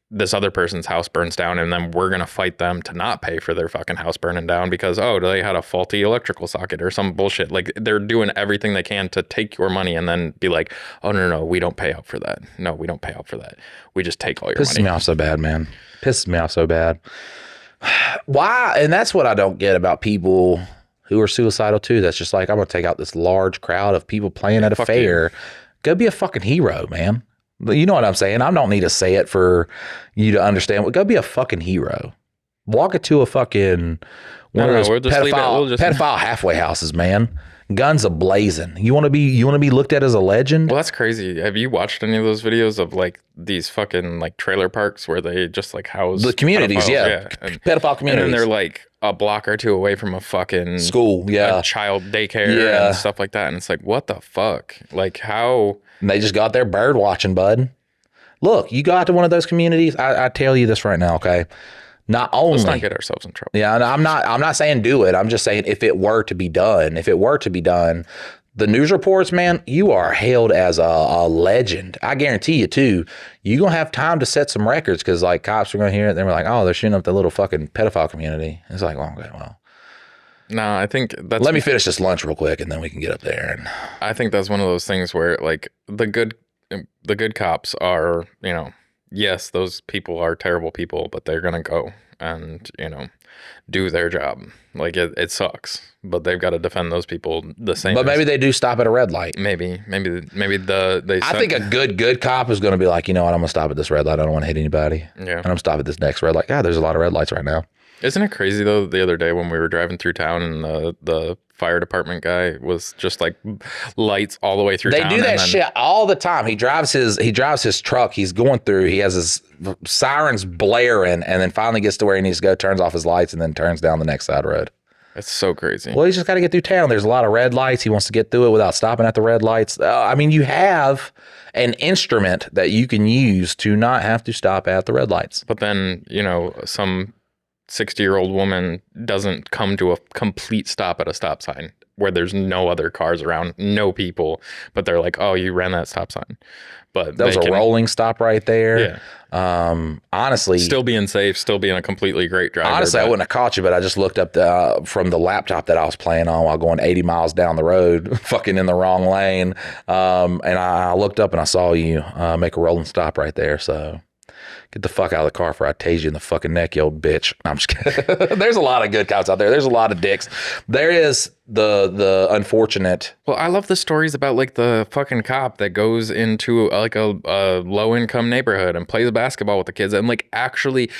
[SPEAKER 2] this other person's house burns down, and then we're gonna fight them to not pay for their fucking house burning down because they had a faulty electrical socket or some bullshit. They're doing everything they can to take your money and then be like, oh no, we don't pay out for that. No, we don't pay out for that. We just take all your money.
[SPEAKER 1] Pisses me off so bad, man. Pisses me off so bad. Why? And that's what I don't get about people who are suicidal too. That's just I'm gonna take out this large crowd of people playing at a fair. Go be a fucking hero, man. You know what I'm saying? I don't need to say it for you to understand. Go be a fucking hero. Walk into a fucking one of those pedophile halfway houses, man. Guns a-blazing. You want to be looked at as a legend?
[SPEAKER 2] Well, that's crazy. Have you watched any of those videos of these fucking trailer parks where they just house
[SPEAKER 1] the communities? Pedophile communities.
[SPEAKER 2] And then they're a block or two away from a fucking
[SPEAKER 1] school,
[SPEAKER 2] a child daycare and stuff like that. And it's what the fuck? How?
[SPEAKER 1] And they just got their bird watching, bud. Look, you go out to one of those communities. I tell you this right now, okay? Not only,
[SPEAKER 2] let's not get ourselves in trouble.
[SPEAKER 1] Yeah, and I'm not saying do it. I'm just saying if it were to be done, the news reports, man, you are hailed as a legend. I guarantee you too. You're gonna have time to set some records because cops are gonna hear it. They're like, oh, they're shooting up the little fucking pedophile community. It's okay, well.
[SPEAKER 2] No, I think that's.
[SPEAKER 1] Let me finish this lunch real quick, and then we can get up there. And
[SPEAKER 2] I think that's one of those things where the good cops are yes, those people are terrible people, but they're gonna go and, do their job. Like it sucks, but they've got to defend those people the same.
[SPEAKER 1] But maybe they do stop at a red light.
[SPEAKER 2] Maybe
[SPEAKER 1] I think a good cop is going to be like, you know what, I'm going to stop at this red light. I don't want to hit anybody.
[SPEAKER 2] Yeah.
[SPEAKER 1] And I'm going to stop at this next red light. God, there's a lot of red lights right now.
[SPEAKER 2] Isn't it crazy though? The other day when we were driving through town and the fire department guy was just like lights all the way through town.
[SPEAKER 1] They do that shit all the time. He drives his truck. He's going through. He has his sirens blaring, and then finally gets to where he needs to go, turns off his lights, and then turns down the next side road.
[SPEAKER 2] It's so crazy.
[SPEAKER 1] Well, he's just got to get through town. There's a lot of red lights. He wants to get through it without stopping at the red lights. I mean, you have an instrument that you can use to not have to stop at the red lights.
[SPEAKER 2] But then, some 60-year-old woman doesn't come to a complete stop at a stop sign where there's no other cars around, no people, but they're like, oh, you ran that stop sign. But
[SPEAKER 1] that was a rolling stop right there.
[SPEAKER 2] Yeah.
[SPEAKER 1] Honestly,
[SPEAKER 2] still being safe, still being a completely great driver.
[SPEAKER 1] Honestly, I wouldn't have caught you, but I just looked up from the laptop that I was playing on while going 80 miles down the road, fucking in the wrong lane. And I looked up and I saw you make a rolling stop right there. So get the fuck out of the car before I tase you in the fucking neck, you old bitch. No, I'm just kidding. There's a lot of good cops out there. There's a lot of dicks. There is the unfortunate.
[SPEAKER 2] Well, I love the stories about like the fucking cop that goes into like a low income neighborhood and plays basketball with the kids, and like actually,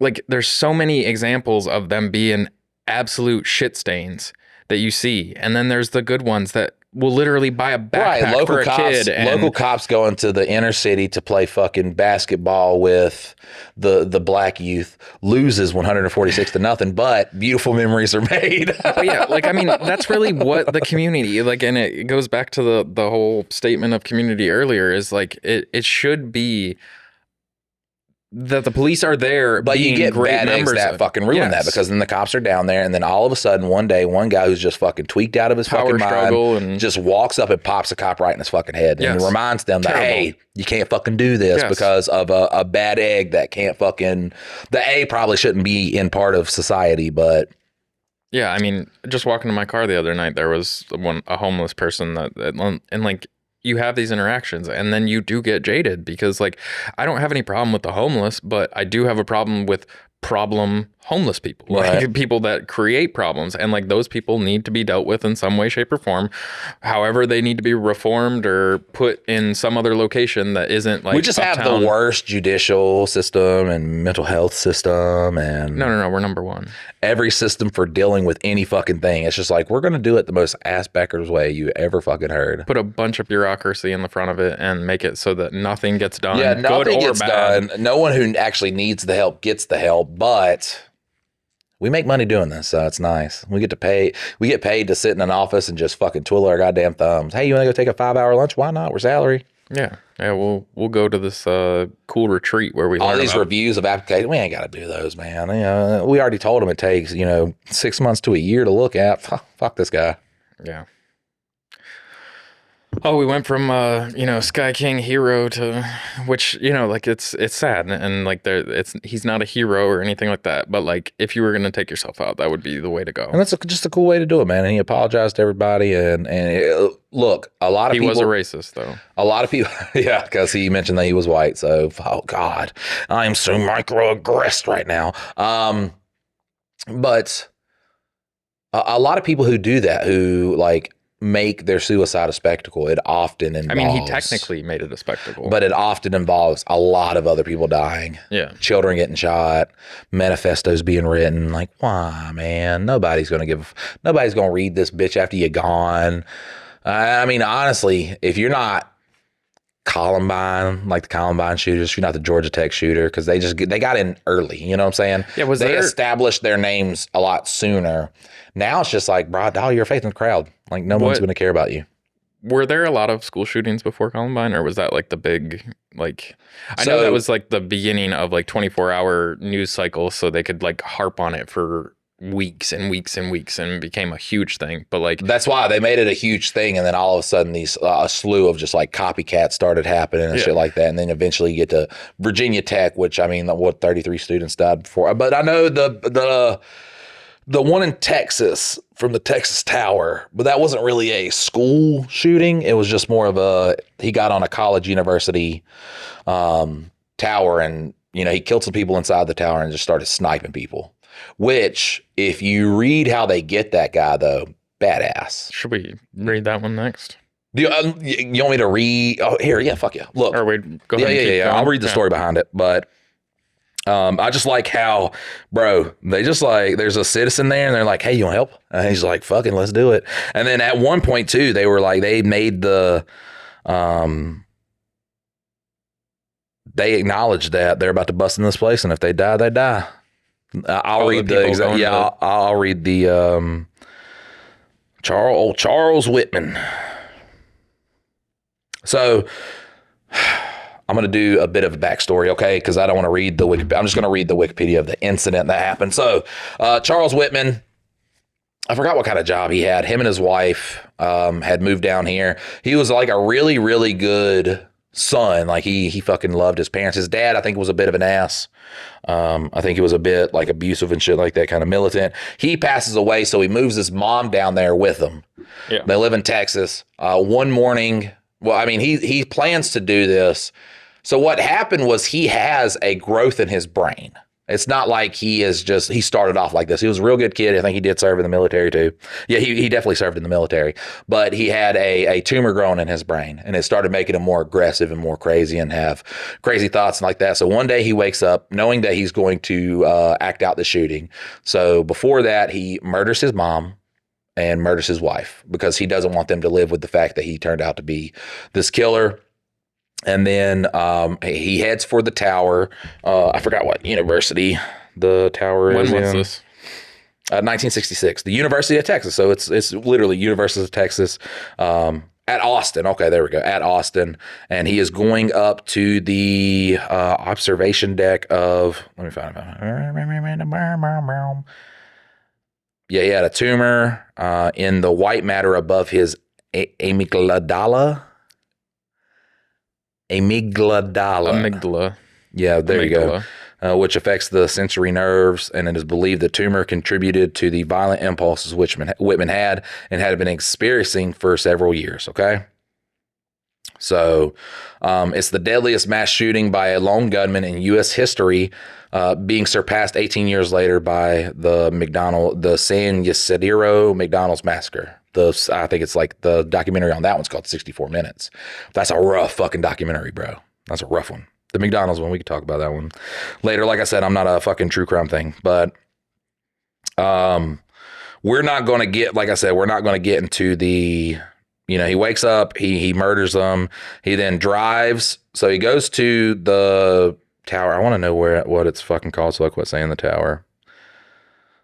[SPEAKER 2] like there's so many examples of them being absolute shit stains that you see, and then there's the good ones that will literally buy a backpack for a kid.
[SPEAKER 1] Local cops going to the inner city to play fucking basketball with the black youth, loses 146-0, but beautiful memories are made.
[SPEAKER 2] But yeah, like, I mean, that's really what the community, like, and it goes back to the whole statement of community earlier, is like, it should be that the police are there,
[SPEAKER 1] but you get
[SPEAKER 2] great
[SPEAKER 1] bad eggs that fucking ruin that, because then the cops are down there, and then all of a sudden one day, one guy who's just fucking tweaked out of his fucking mind just walks up and pops a cop right in his fucking head and reminds them that, hey, you can't fucking do this because of a bad egg that can't fucking, the A probably shouldn't be in part of society, but.
[SPEAKER 2] Yeah, I mean, just walking to my car the other night, there was a homeless person and like, you have these interactions and then you do get jaded, because like, I don't have any problem with the homeless, but I do have a problem with problem homeless people, like people that create problems, and like those people need to be dealt with in some way, shape, or form. However, they need to be reformed or put in some other location that isn't like.
[SPEAKER 1] We just have the worst judicial system and mental health system, and
[SPEAKER 2] no, we're number one.
[SPEAKER 1] Every system for dealing with any fucking thing. It's just like, we're gonna do it the most ass backwards way you ever fucking heard.
[SPEAKER 2] Put a bunch of bureaucracy in the front of it and make it so that nothing gets done.
[SPEAKER 1] Yeah, nothing gets done. No one who actually needs the help gets the help, but. We make money doing this, so it's nice. We get paid to sit in an office and just fucking twiddle our goddamn thumbs. Hey, you want to go take a 5-hour lunch? Why not? We're salary.
[SPEAKER 2] Yeah. We'll go to this cool retreat where we
[SPEAKER 1] all these reviews of applications. We ain't got to do those, man. We already told them it takes 6 months to a year to look at. Fuck this guy.
[SPEAKER 2] Yeah. Oh, we went from Sky King hero to, which like it's sad, and like he's not a hero or anything like that, but like if you were gonna take yourself out, that would be the way to go.
[SPEAKER 1] And that's just a cool way to do it, man. And he apologized to everybody, and look, a lot of people. He
[SPEAKER 2] was a racist, though. A
[SPEAKER 1] lot of people, yeah, because he mentioned that he was white. So, oh God, I am so microaggressed right now. But a lot of people who do that, who like. Make their suicide a spectacle, it often involves.
[SPEAKER 2] I mean, he technically made it a spectacle,
[SPEAKER 1] but it often involves a lot of other people dying.
[SPEAKER 2] Yeah,
[SPEAKER 1] children getting shot, manifestos being written. Like, why, man? Nobody's gonna read this bitch after you're gone. I mean, honestly, if you're not Columbine, like the Columbine shooters, if you're not the Georgia Tech shooter, because they got in early. You know what I'm saying?
[SPEAKER 2] Yeah,
[SPEAKER 1] they established their names a lot sooner. Now it's just like, bro, dollar your faith in the crowd. Like, no one's going to care about you.
[SPEAKER 2] Were there a lot of school shootings before Columbine, or was that like the big, like, I know that was like the beginning of like 24-hour news cycles, so they could like harp on it for weeks and weeks and weeks, and became a huge thing. But like,
[SPEAKER 1] that's why they made it a huge thing. And then all of a sudden these a slew of just like copycats started happening and shit like that. And then eventually you get to Virginia Tech, which, I mean, 33 students died before. But I know the one in Texas from the Texas Tower, but that wasn't really a school shooting. It was just more of he got on a college university tower, and he killed some people inside the tower and just started sniping people. Which, if you read how they get that guy, though, badass.
[SPEAKER 2] Should we read that one next?
[SPEAKER 1] Do you want me to read? Oh, here, yeah, fuck yeah. Look,
[SPEAKER 2] or wait, go ahead.
[SPEAKER 1] Yeah. I'll read the story behind it, but I just like how, bro, they just like, there's a citizen there, and they're like, "Hey, you want to help?" And he's like, "Fucking, let's do it." And then at one point too, they were like, they made the, they acknowledged that they're about to bust in this place, and if they die, they die. I'll read the exact. Yeah, I'll read the Charles Whitman. So I'm going to do a bit of a backstory, okay? Because I don't want to read the Wikipedia. I'm just going to read the Wikipedia of the incident that happened. So Charles Whitman, I forgot what kind of job he had. Him and his wife had moved down here. He was like a really, really good son. Like he fucking loved his parents. His dad, I think, was a bit of an ass. I think he was a bit like abusive and shit like that, kind of militant. He passes away, so he moves his mom down there with him. Yeah. They live in Texas. One morning, well, I mean, he plans to do this. So what happened was he has a growth in his brain. It's not like he started off like this. He was a real good kid. I think he did serve in the military too. Yeah, he definitely served in the military. But he had a tumor growing in his brain, and it started making him more aggressive and more crazy and have crazy thoughts and like that. So one day he wakes up knowing that he's going to act out the shooting. So before that, he murders his mom and murders his wife because he doesn't want them to live with the fact that he turned out to be this killer. And then he heads for the tower. I forgot what university the tower is in. When was this? 1966. The University of Texas. So it's literally University of Texas at Austin. Okay, there we go. At Austin. And he is going up to the observation deck of, let me find it. Yeah, he had a tumor in the white matter above his amygdala. Amygdala. Yeah, there you go. Which affects the sensory nerves, and it is believed the tumor contributed to the violent impulses which Whitman had and had been experiencing for several years. Okay. So it's the deadliest mass shooting by a lone gunman in U.S. history, being surpassed 18 years later by the San Ysidro McDonald's massacre. I think it's like the documentary on that one's called 64 Minutes. That's a rough fucking documentary, bro. That's a rough one. The McDonald's one, we could talk about that one later. Like I said, I'm not a fucking true crime thing, but we're not going to get, like I said, we're not going to get into the, he wakes up, he murders them. He then drives. So he goes to the tower. I want to know what it's fucking called, so I quit saying the tower.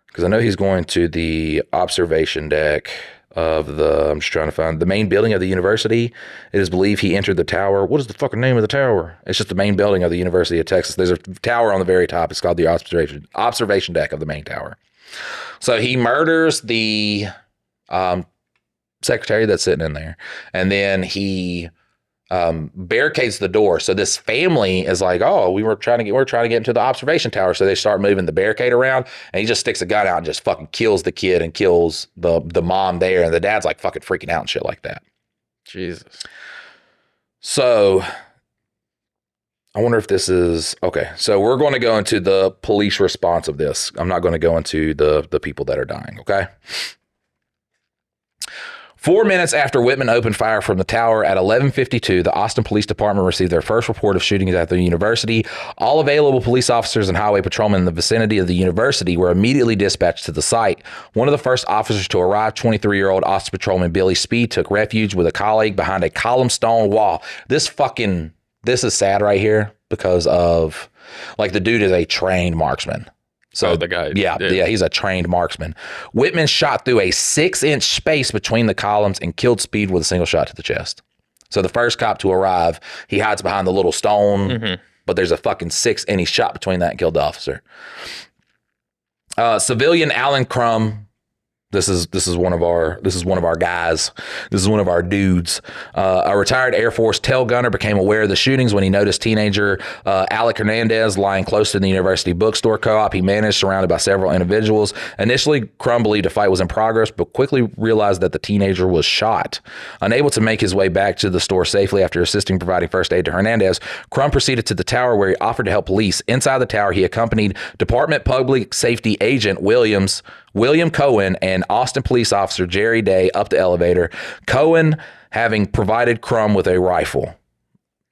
[SPEAKER 1] Because I know he's going to the observation deck of I'm just trying to find the main building of the university. It is believed he entered the tower. What is the fucking name of the tower? It's just the main building of the University of Texas. There's a tower on the very top. It's called the observation deck of the main tower. So he murders the secretary that's sitting in there, and then he barricades the door. So this family is like, "Oh, we're trying to get into the observation tower." So they start moving the barricade around, and he just sticks a gun out and just fucking kills the kid and kills the mom there, and the dad's like fucking freaking out and shit like that.
[SPEAKER 2] Jesus.
[SPEAKER 1] So I wonder if this is okay. So we're going to go into the police response of this. I'm not going to go into the people that are dying. Okay. 4 minutes after Whitman opened fire from the tower at 11:52, the Austin Police Department received their first report of shootings at the university. All available police officers and highway patrolmen in the vicinity of the university were immediately dispatched to the site. One of the first officers to arrive, 23-year-old Austin patrolman Billy Speed, took refuge with a colleague behind a column stone wall. This is sad right here because of, like, the dude is a trained marksman. So
[SPEAKER 2] the guy.
[SPEAKER 1] Yeah, he's a trained marksman. Whitman shot through a 6-inch space between the columns and killed Speed with a single shot to the chest. So the first cop to arrive, he hides behind the little stone, but there's a fucking 6, and he shot between that and killed the officer. Civilian Alan Crum This is one of our guys. This is one of our dudes. A retired Air Force tail gunner became aware of the shootings when he noticed teenager Alec Hernandez lying close to the university bookstore co-op. He managed, surrounded by several individuals. Initially, Crum believed a fight was in progress, but quickly realized that the teenager was shot. Unable to make his way back to the store safely after assisting providing first aid to Hernandez, Crum proceeded to the tower where he offered to help police. Inside the tower, he accompanied Department Public Safety Agent William Cohen and Austin police officer Jerry Day up the elevator. Cohen having provided Crum with a rifle.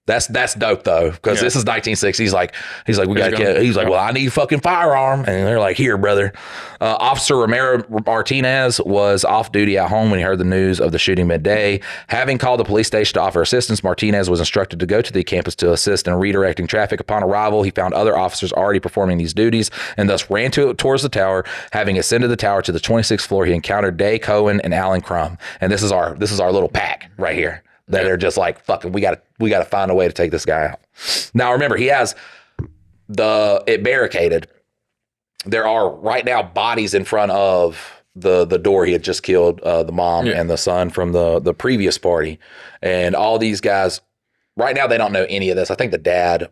[SPEAKER 1] That's dope though, because this is 1960. He's like, we got to get. He's like, well, I need a fucking firearm, and they're like, here, brother. Officer Romero Martinez was off duty at home when he heard the news of the shooting midday. Having called the police station to offer assistance, Martinez was instructed to go to the campus to assist in redirecting traffic. Upon arrival, he found other officers already performing these duties, and thus ran towards the tower. Having ascended the tower to the 26th floor, he encountered Day, Cohen, and Alan Crum, and this is our little pack right here. That are just like, fucking, we gotta find a way to take this guy out. Now remember, he has it barricaded. There are right now bodies in front of the door. He had just killed the mom and the son from the previous party. And all these guys, right now, they don't know any of this. I think the dad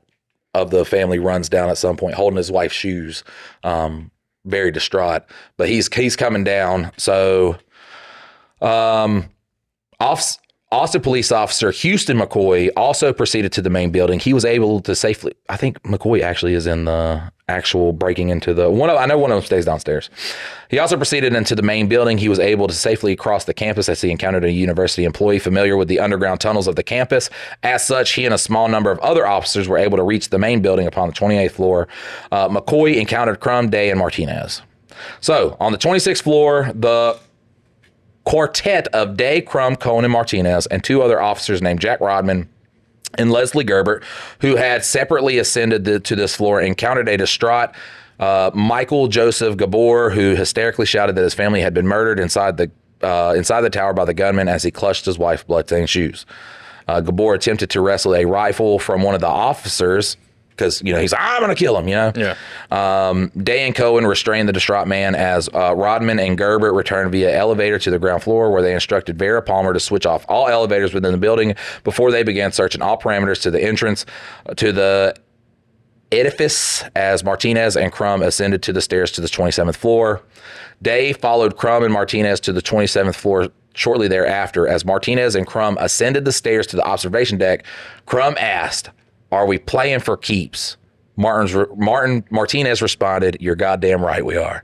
[SPEAKER 1] of the family runs down at some point holding his wife's shoes, very distraught. But he's coming down. So Austin police officer Houston McCoy also proceeded to the main building. He was able to safely, I think McCoy actually is in the actual breaking into I know one of them stays downstairs. He also proceeded into the main building. He was able to safely cross the campus as he encountered a university employee familiar with the underground tunnels of the campus. As such, he and a small number of other officers were able to reach the main building upon the 28th floor. McCoy encountered Crum, Day, and Martinez. So on the 26th floor, the quartet of Day, Crum, Cohen, and Martinez, and two other officers named Jack Rodman and Leslie Gerbert, who had separately ascended to this floor, encountered a distraught Michael Joseph Gabor, who hysterically shouted that his family had been murdered inside the tower by the gunman as he clutched his wife's bloodstained shoes. Gabor attempted to wrestle a rifle from one of the officers, because, he's like, I'm going to kill him, Day and Cohen restrained the distraught man as Rodman and Gerbert returned via elevator to the ground floor, where they instructed Vera Palmer to switch off all elevators within the building before they began searching all parameters to the entrance to the edifice as Martinez and Crum ascended to the stairs to the 27th floor. Day followed Crum and Martinez to the 27th floor shortly thereafter. As Martinez and Crum ascended the stairs to the observation deck, Crum asked, "Are we playing for keeps?" Martinez responded, "You're goddamn right we are."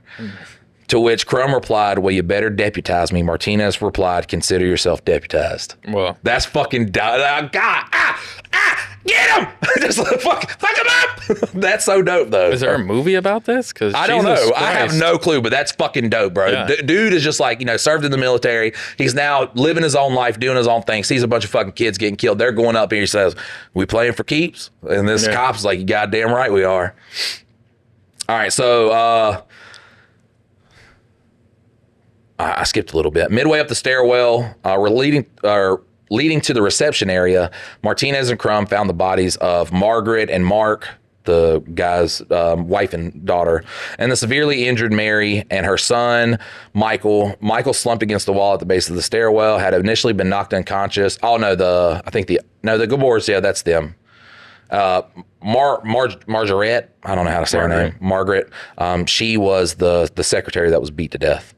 [SPEAKER 1] To which Crum replied, "Well, you better deputize me." Martinez replied, "Consider yourself deputized." Well, that's fucking God. Get him! Just fuck him up. That's so dope, though.
[SPEAKER 2] Is there a movie about this? Because
[SPEAKER 1] I don't know. Christ. I have no clue, but that's fucking dope, bro.
[SPEAKER 2] Yeah.
[SPEAKER 1] Dude is just like, served in the military. He's now living his own life, doing his own thing. Sees a bunch of fucking kids getting killed. They're going up here. He says, "We playing for keeps?" And this cop's like, "You goddamn right we are." All right, so I skipped a little bit. Midway up the stairwell, leading to the reception area, Martinez and Crum found the bodies of Margaret and Mark, the guy's wife and daughter, and the severely injured Mary and her son, Michael. Michael slumped against the wall at the base of the stairwell, had initially been knocked unconscious. Oh, no, the Gabors, yeah, that's them. Margaret, I don't know how to say her name, Margaret, she was the secretary that was beat to death.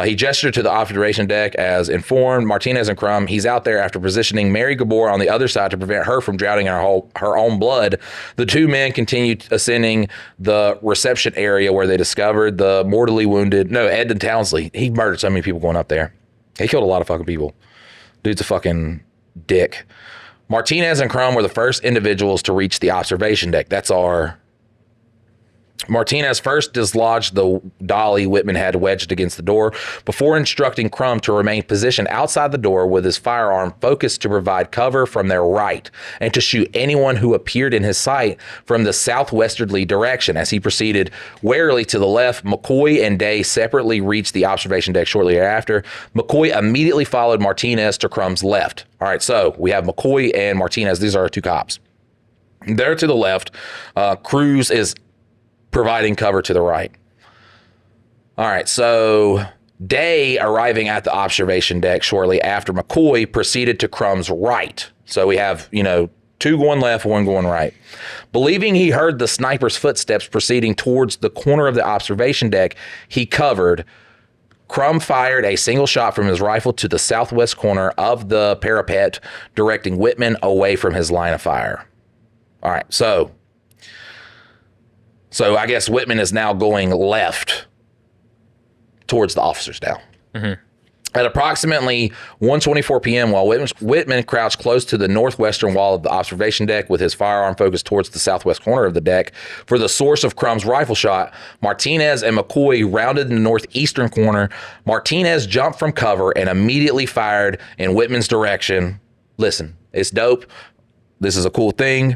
[SPEAKER 1] He gestured to the observation deck as informed Martinez and Crum. He's out there after positioning Mary Gabor on the other side to prevent her from drowning in her own blood. The two men continued ascending the reception area where they discovered the mortally wounded, Edmund Townsley. He murdered so many people going up there. He killed a lot of fucking people. Dude's a fucking dick. Martinez and Crum were the first individuals to reach the observation deck. Martinez first dislodged the dolly Whitman had wedged against the door before instructing Crum to remain positioned outside the door with his firearm focused to provide cover from their right and to shoot anyone who appeared in his sight from the southwesterly direction. As he proceeded warily to the left, McCoy and Day separately reached the observation deck shortly thereafter. McCoy immediately followed Martinez to Crum's left. All right, so we have McCoy and Martinez. These are our two cops. They're to the left. Cruz is providing cover to the right. All right, so Day, arriving at the observation deck shortly after McCoy, proceeded to Crumb's right. So we have, two going left, one going right. Believing he heard the sniper's footsteps proceeding towards the corner of the observation deck, he covered. Crumb fired a single shot from his rifle to the southwest corner of the parapet, directing Whitman away from his line of fire. All right, so I guess Whitman is now going left towards the officers now. Mm-hmm. At approximately 1:24 p.m., while Whitman crouched close to the northwestern wall of the observation deck with his firearm focused towards the southwest corner of the deck for the source of Crumb's rifle shot, Martinez and McCoy rounded in the northeastern corner. Martinez jumped from cover and immediately fired in Whitman's direction. Listen, it's dope. This is a cool thing.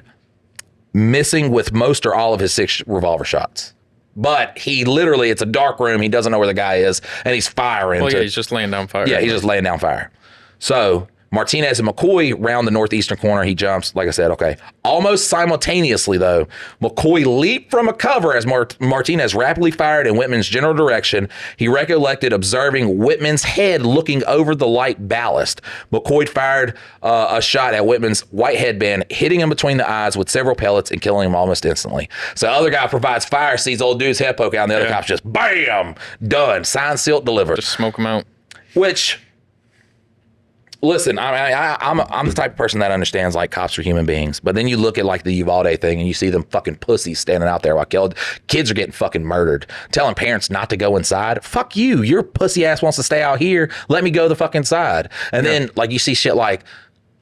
[SPEAKER 1] Missing with most or all of his 6 revolver shots. But he literally, it's a dark room. He doesn't know where the guy is, and he's firing.
[SPEAKER 2] Well, yeah, he's just laying down fire.
[SPEAKER 1] Yeah, he's just laying down fire. So Martinez and McCoy round the northeastern corner. He jumps, like I said, okay. Almost simultaneously, though, McCoy leaped from a cover as Martinez rapidly fired in Whitman's general direction. He recollected observing Whitman's head looking over the light ballast. McCoy fired a shot at Whitman's white headband, hitting him between the eyes with several pellets and killing him almost instantly. So the other guy provides fire, sees old dude's head poke out, and the other cop's just, bam, done. Signed, sealed, delivered.
[SPEAKER 2] Just smoke him out.
[SPEAKER 1] Which... Listen, I'm the type of person that understands like cops are human beings, but then you look at like the Uvalde thing and you see them fucking pussies standing out there while kids are getting fucking murdered, telling parents not to go inside. Fuck you, your pussy ass wants to stay out here. Let me go the fuck inside. And then like you see shit like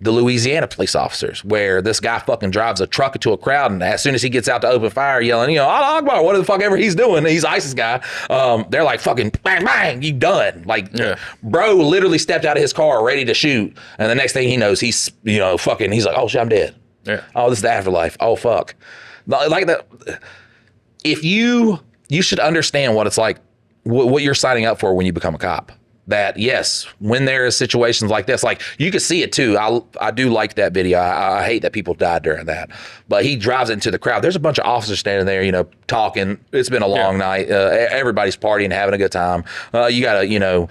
[SPEAKER 1] the Louisiana police officers, where this guy fucking drives a truck into a crowd, and as soon as he gets out to open fire, yelling, Allah Akbar, what the fuck ever he's doing, he's ISIS guy. They're like, fucking bang, bang, you done. Like, bro literally stepped out of his car ready to shoot, and the next thing he knows, he's, he's like, oh shit, I'm dead. Yeah. Oh, this is the afterlife. Oh fuck. Like that. If you should understand what it's like, what you're signing up for when you become a cop. That yes, when there is situations like this, like you can see it too. I do like that video. I hate that people died during that, but he drives into the crowd. There's a bunch of officers standing there, talking. It's been a long night. Everybody's partying, having a good time. You gotta,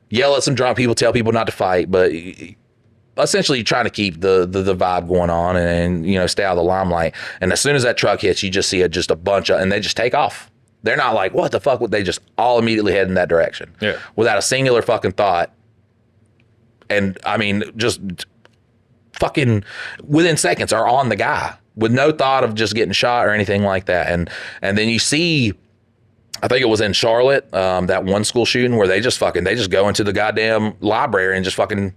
[SPEAKER 1] yell at some drunk people, tell people not to fight, but essentially you're trying to keep the vibe going on and stay out of the limelight. And as soon as that truck hits, you just see just a bunch of, and they just take off. They're not like, what the fuck would they just all immediately head in that direction? Yeah. Without a singular fucking thought. And I mean, just fucking within seconds are on the guy with no thought of just getting shot or anything like that. And then you see, I think it was in Charlotte, that one school shooting where they just go into the goddamn library and just fucking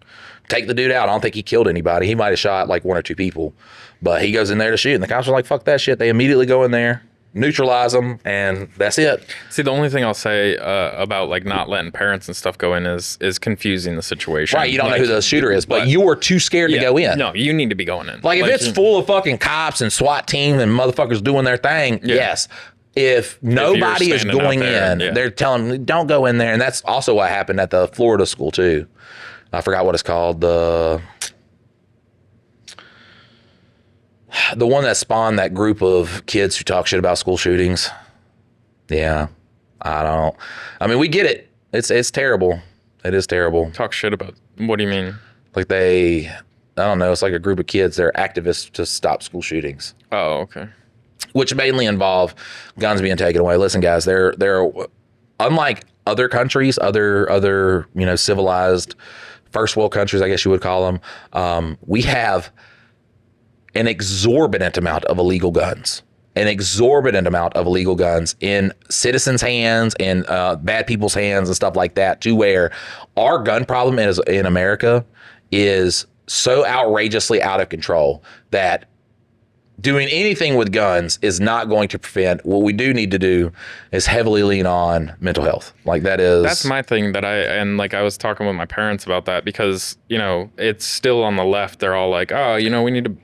[SPEAKER 1] take the dude out. I don't think he killed anybody. He might have shot like 1 or 2 people, but he goes in there to shoot and the cops are like, fuck that shit. They immediately go in there, neutralize them, and that's it.
[SPEAKER 2] See, the only thing I'll say about like not letting parents and stuff go in is confusing the situation.
[SPEAKER 1] Right, you don't know who the shooter is, but you are too scared to go in.
[SPEAKER 2] No, you need to be going in.
[SPEAKER 1] Like if it's full of fucking cops and SWAT team and motherfuckers doing their thing, yes. If nobody is going in, they're telling them, don't go in there. And that's also what happened at the Florida school too. I forgot what it's called. The one that spawned that group of kids who talk shit about school shootings. Yeah, I mean, we get it. It's terrible. It is terrible.
[SPEAKER 2] Talk shit about, what do you mean?
[SPEAKER 1] Like I don't know. It's like a group of kids. They're activists to stop school shootings.
[SPEAKER 2] Oh, okay.
[SPEAKER 1] Which mainly involve guns being taken away. Listen, guys, they're unlike other countries, other civilized first world countries, I guess you would call them. We have an exorbitant amount of illegal guns. An exorbitant amount of illegal guns in citizens' hands and bad people's hands and stuff like that, to where our gun problem in America is so outrageously out of control that doing anything with guns is not going to prevent. What we do need to do is heavily lean on mental health. Like that's
[SPEAKER 2] my thing I was talking with my parents about that because, it's still on the left. They're all like, oh, we need to,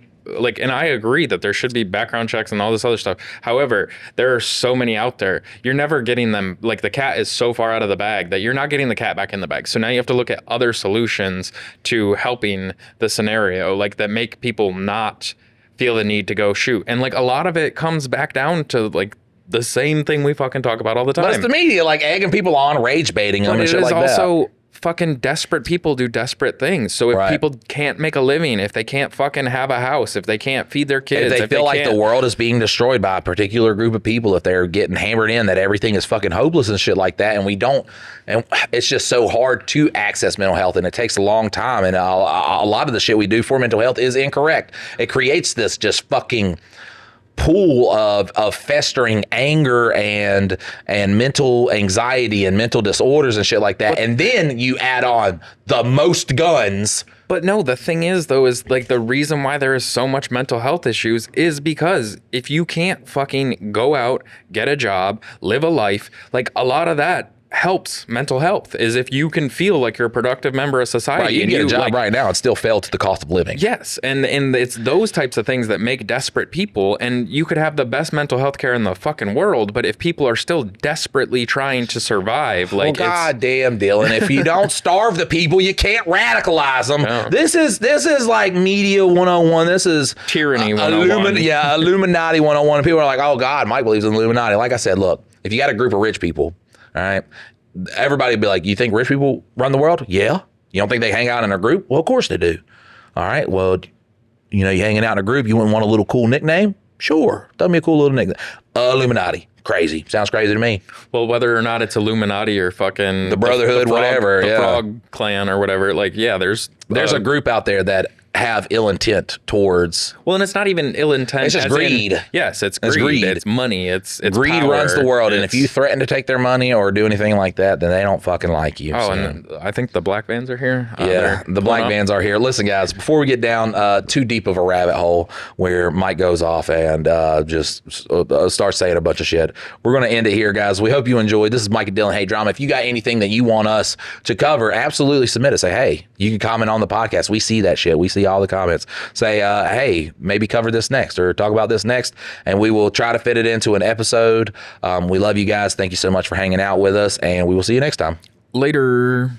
[SPEAKER 2] and I agree that there should be background checks and all this other stuff. However, there are so many out there. You're never getting them. Like the cat is so far out of the bag that you're not getting the cat back in the bag. So now you have to look at other solutions to helping the scenario, like that make people not feel the need to go shoot. And like a lot of it comes back down to like the same thing we fucking talk about all the time.
[SPEAKER 1] But it's the media, like egging people on, rage baiting them and shit like that.
[SPEAKER 2] But it is also fucking desperate people do desperate things. So if people can't make a living, if they can't fucking have a house, if they can't feed their kids,
[SPEAKER 1] if they feel like the world is being destroyed by a particular group of people, if they're getting hammered in that everything is fucking hopeless and shit like that, and we don't, and it's just so hard to access mental health, and it takes a long time, and a lot of the shit we do for mental health is incorrect. It creates this just fucking pool of festering anger and mental anxiety and mental disorders and shit like that. And then you add on the most guns.
[SPEAKER 2] But no, the thing is, though, is like the reason why there is so much mental health issues is because if you can't fucking go out, get a job, live a life, like a lot of that helps mental health is if you can feel like you're a productive member of society.
[SPEAKER 1] Right, you can get a job right now and still fail to the cost of living.
[SPEAKER 2] Yes, and it's those types of things that make desperate people, and you could have the best mental health care in the fucking world, but if people are still desperately trying to survive, like,
[SPEAKER 1] well, goddamn, Dylan, if you don't starve the people, you can't radicalize them. No. This is like media 101. This is
[SPEAKER 2] tyranny 101.
[SPEAKER 1] Illuminati 101. And people are like, oh God, Mike believes in Illuminati. Like I said, look, if you got a group of rich people, all right, everybody would be like, you think rich people run the world? Yeah. You don't think they hang out in a group? Well, of course they do. All right, well, you know, you hanging out in a group, you wouldn't want a little cool nickname? Sure. Throw me a cool little nickname. Illuminati. Crazy. Sounds crazy to me.
[SPEAKER 2] Well, whether or not it's Illuminati or fucking...
[SPEAKER 1] the Brotherhood, whatever.
[SPEAKER 2] The Frog Clan or whatever. Like, yeah, there's a
[SPEAKER 1] group out there that have ill intent towards...
[SPEAKER 2] Well, and it's not even ill intent.
[SPEAKER 1] It's just greed.
[SPEAKER 2] Yes, it's greed. It's money. It's
[SPEAKER 1] greed
[SPEAKER 2] power.
[SPEAKER 1] Runs the world. And if you threaten to take their money or do anything like that, then they don't fucking like you.
[SPEAKER 2] Oh,
[SPEAKER 1] so.
[SPEAKER 2] And I think the black vans are here.
[SPEAKER 1] Yeah, the black vans are here. Listen, guys, before we get down too deep of a rabbit hole where Mike goes off and just starts saying a bunch of shit, we're going to end it here, guys. We hope you enjoyed. This is Mike and Dylan Hate Drama. If you got anything that you want us to cover, absolutely submit it. Say, hey, you can comment on the podcast. We see that shit. We see all the comments. Say, hey, maybe cover this next or talk about this next, and we will try to fit it into an episode. We love you guys. Thank you so much for hanging out with us, and we will see you next time.
[SPEAKER 2] Later.